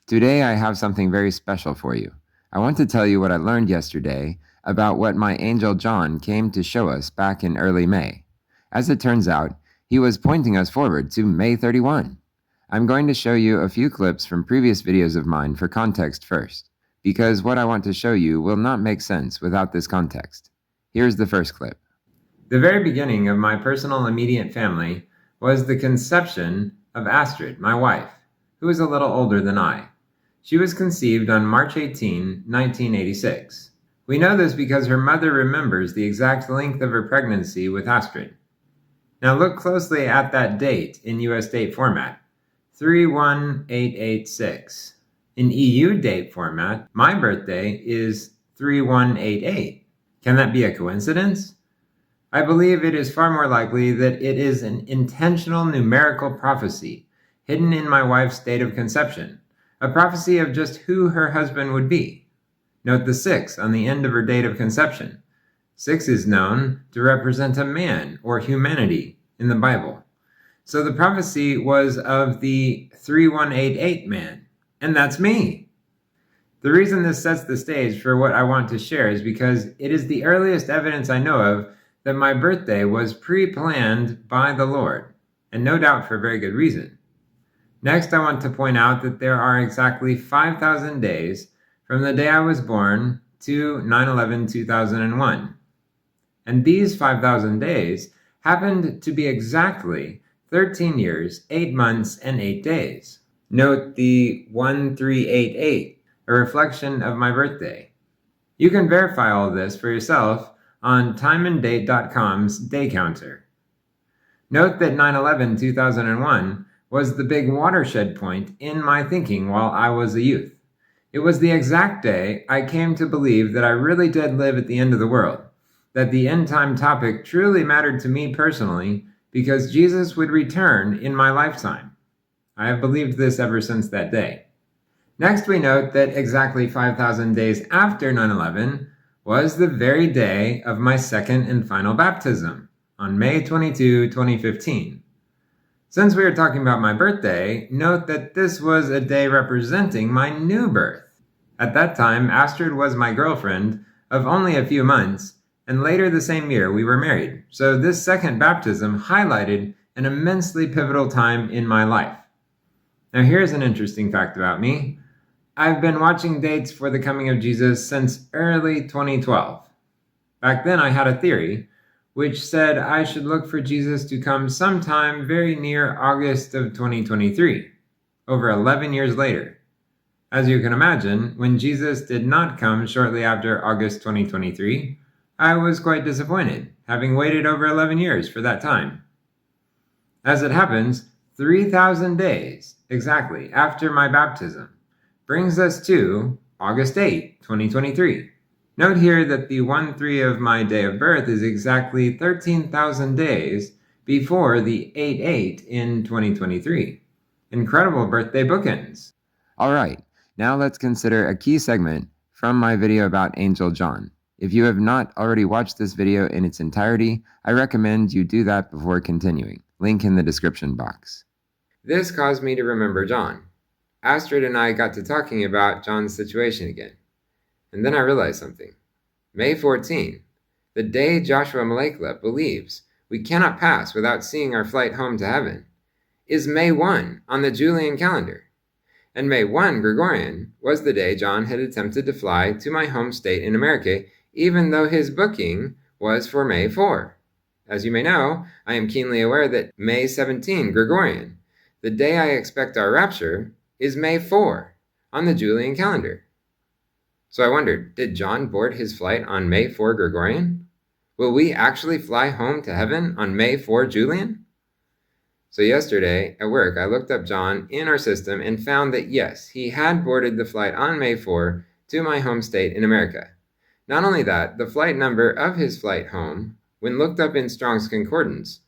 Today I have something very special for you. I want to tell you what I learned yesterday about what my angel John came to show us back in early May. As it turns out, he was pointing us forward to May 31. I'm going to show you a few clips from previous videos of mine for context first, because what I want to show you will not make sense without this context. Here's the first clip. The very beginning of my personal immediate family was the conception of Astrid, my wife, who is a little older than I. She was conceived on March 18, 1986. We know this because her mother remembers the exact length of her pregnancy with Astrid. Now look closely at that date in US date format, 31886. In EU date format, my birthday is 3188. Can that be a coincidence? I believe it is far more likely that it is an intentional numerical prophecy hidden in my wife's date of conception, a prophecy of just who her husband would be. Note the 6 on the end of her date of conception. 6 is known to represent a man or humanity in the Bible. So the prophecy was of the 3188 man, and that's me. The reason this sets the stage for what I want to share is because it is the earliest evidence I know of that my birthday was pre-planned by the Lord, and no doubt for very good reason. Next, I want to point out that there are exactly 5,000 days from the day I was born to 9/11/2001. And these 5,000 days happened to be exactly 13 years, 8 months, and 8 days. Note the 1388, a reflection of my birthday. You can verify all this for yourself on timeanddate.com's day counter. Note that 9/11/2001 was the big watershed point in my thinking while I was a youth. It was the exact day I came to believe that I really did live at the end of the world, that the end time topic truly mattered to me personally because Jesus would return in my lifetime. I have believed this ever since that day. Next, we note that exactly 5,000 days after 9/11 was the very day of my second and final baptism, on May 22, 2015. Since we are talking about my birthday, note that this was a day representing my new birth. At that time, Astrid was my girlfriend of only a few months, and later the same year we were married. So this second baptism highlighted an immensely pivotal time in my life. Now here's an interesting fact about me. I've been watching dates for the coming of Jesus since early 2012. Back then I had a theory which said I should look for Jesus to come sometime very near August of 2023, over 11 years later. As you can imagine, when Jesus did not come shortly after August 2023, I was quite disappointed, having waited over 11 years for that time. As it happens, 3,000 days exactly after my baptism brings us to August 8, 2023. Note here that the 1-3 of my day of birth is exactly 13,000 days before the 8-8 in 2023. Incredible birthday bookends. All right, now let's consider a key segment from my video about Angel John. If you have not already watched this video in its entirety, I recommend you do that before continuing. Link in the description box. This caused me to remember John. Astrid and I got to talking about John's situation again. And then I realized something. May 14, the day Joshua Malekla believes we cannot pass without seeing our flight home to heaven, is May 1 on the Julian calendar. And May 1 Gregorian was the day John had attempted to fly to my home state in America, even though his booking was for May 4. As you may know, I am keenly aware that May 17 Gregorian, the day I expect our rapture, is May 4 on the Julian calendar. So I wondered, did John board his flight on May 4 Gregorian? Will we actually fly home to heaven on May 4 Julian? So yesterday at work, I looked up John in our system and found that yes, he had boarded the flight on May 4 to my home state in America. Not only that, the flight number of his flight home, when looked up in Strong's Concordance,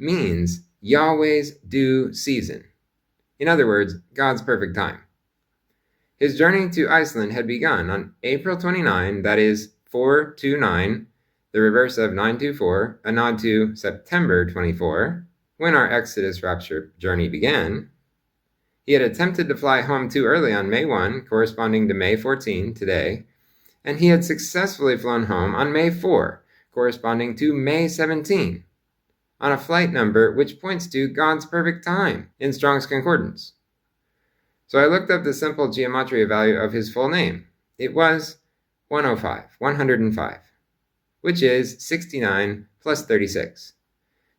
means Yahweh's due season. In other words, God's perfect time. His journey to Iceland had begun on April 29, that is 429, the reverse of 924, a nod to September 24, when our Exodus rapture journey began. He had attempted to fly home too early on May 1, corresponding to May 14, today, and he had successfully flown home on May 4, corresponding to May 17, on a flight number which points to God's perfect time in Strong's Concordance. So I looked up the simple gematria value of his full name. It was 105, which is 69 plus 36.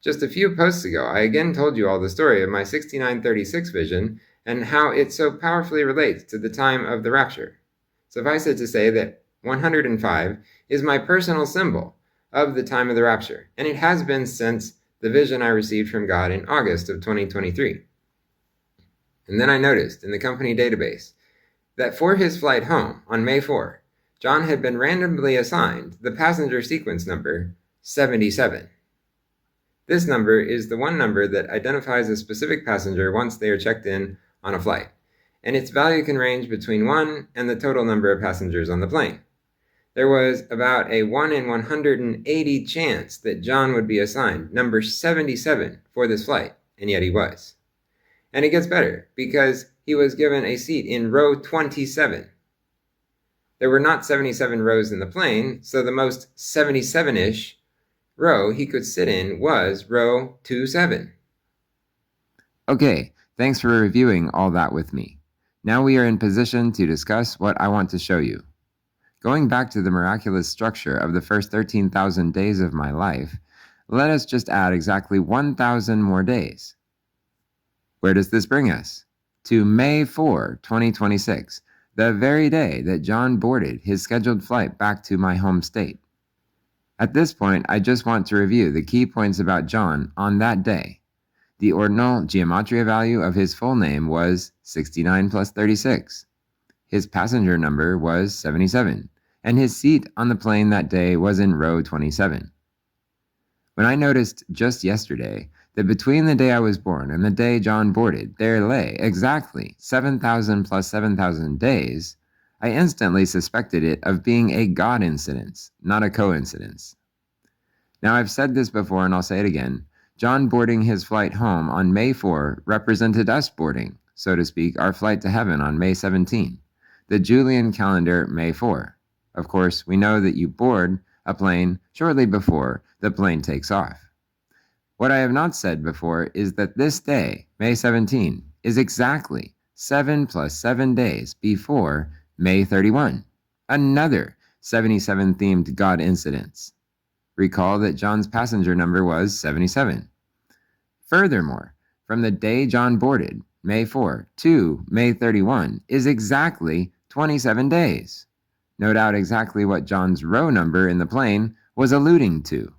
Just a few posts ago, I again told you all the story of my 6936 vision and how it so powerfully relates to the time of the rapture. Suffice it to say that 105 is my personal symbol of the time of the rapture, and it has been since the vision I received from God in August of 2023. And then I noticed in the company database that for his flight home on May 4, John had been randomly assigned the passenger sequence number 77. This number is the one number that identifies a specific passenger once they are checked in on a flight, and its value can range between 1 and the total number of passengers on the plane. There was about a 1 in 180 chance that John would be assigned number 77 for this flight, and yet he was. And it gets better, because he was given a seat in row 27. There were not 77 rows in the plane, so the most 77-ish row he could sit in was row 27. Okay, thanks for reviewing all that with me. Now we are in position to discuss what I want to show you. Going back to the miraculous structure of the first 13,000 days of my life, let us just add exactly 1,000 more days. Where does this bring us? To May 4, 2026, the very day that John boarded his scheduled flight back to my home state. At this point, I just want to review the key points about John on that day. The ordinal gematria value of his full name was 69 plus 36. His passenger number was 77, and his seat on the plane that day was in row 27. When I noticed just yesterday that between the day I was born and the day John boarded, there lay exactly 7,000 plus 7,000 days, I instantly suspected it of being a God incidence, not a coincidence. Now, I've said this before and I'll say it again. John boarding his flight home on May 4 represented us boarding, so to speak, our flight to heaven on May 17, the Julian calendar May 4. Of course, we know that you board a plane shortly before the plane takes off. What I have not said before is that this day, May 17, is exactly 7 plus 7 days before May 31, another 77-themed God incidence. Recall that John's passenger number was 77. Furthermore, from the day John boarded, May 4, to May 31 is exactly 27 days. No doubt exactly what John's row number in the plane was alluding to.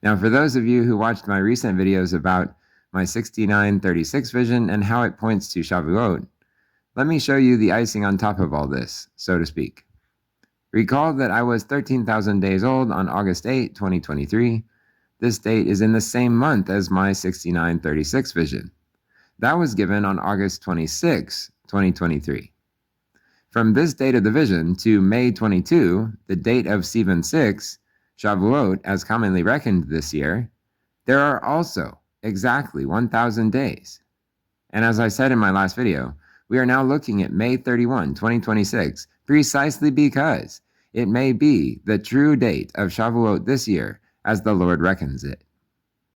Now, for those of you who watched my recent videos about my 6936 vision and how it points to Shavuot, let me show you the icing on top of all this, so to speak. Recall that I was 13,000 days old on August 8, 2023. This date is in the same month as my 6936 vision. That was given on August 26, 2023. From this date of the vision to May 22, the date of Sivan 6, Shavuot, as commonly reckoned this year, there are also exactly 1,000 days. And as I said in my last video, we are now looking at May 31, 2026, precisely because it may be the true date of Shavuot this year as the Lord reckons it.